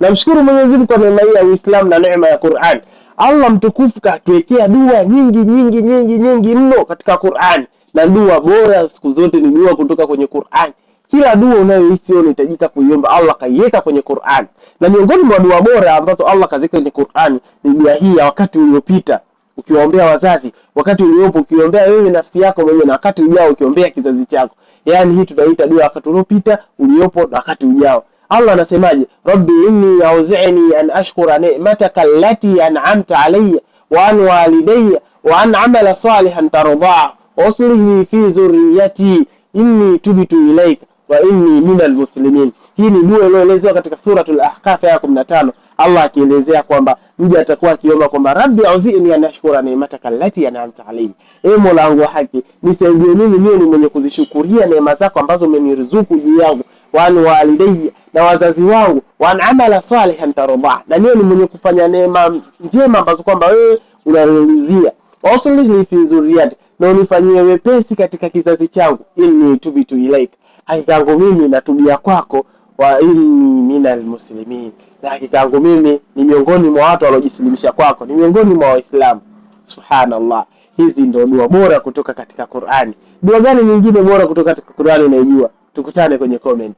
Namshukuru Mwenyezi Mungu kwa neema hii ya Uislamu na neema ya Qur'an. Allah mtukufu katuwekea dua nyingi mno katika Qur'an, na dua bora siku zote ni dua kutoka kwenye Qur'an. Kila dua unayohisi unahitajika kuiomba Allah kaiweka kwenye Qur'an, na miongoni mwa dua bora ambazo Allah kaziweka kwenye Qur'an ni dua hii ya wakati uliopita ukiwaombea wazazi, wakati uliopo ukiombea wewe nafsi yako mwenyewe, na wakati ujao ukiombea kizazi chako. Yani hii tunaita dua wakati uliopita, uliopo na wakati ujao. Allah anasemaje? Rabbi inni auzi'ni an ashkura ni'mataka allati an'amta alayya wa an walidayya wa an amala salihan tardah wa aslih fi dhurriyyati inni tubtu ilayka wa inni minal muslimin. Hii ni dua iliyoelezewa katika suratul Ahqaf aya 15. Allah akielezea kwamba mja atakuwa akiomba kwamba Rabbi auzi'ni an ashkura ni'mataka allati an'amta alayya, Mola wangu wa haki nisaidie mimi niwe ni mwenye kuzishukuria neema zako ambazo umeniruzuku juu yangu, wa an walidayya, na wazazi wangu, wa an amala salihan tardah, na niwe ni mwenye kufanya neema njema ambazo kwamba wewe unaridhia, wa aslih fi dhurriyyati, na unifanyie wepesi katika kizazi changu, inni tubtu ilaika, hakika yangu mimi natubia kwako, wa inni minal muslimin, na hakika yangu mimi ni miongoni mwa watu waliojislimisha kwako, ni miongoni mwa Waislamu. Subhanallah. Hizi ndio dua bora kutoka katika Qur'ani. Dua gani nyingine bora kutoka katika Qur'ani unaijua? Tukutane kwenye comment.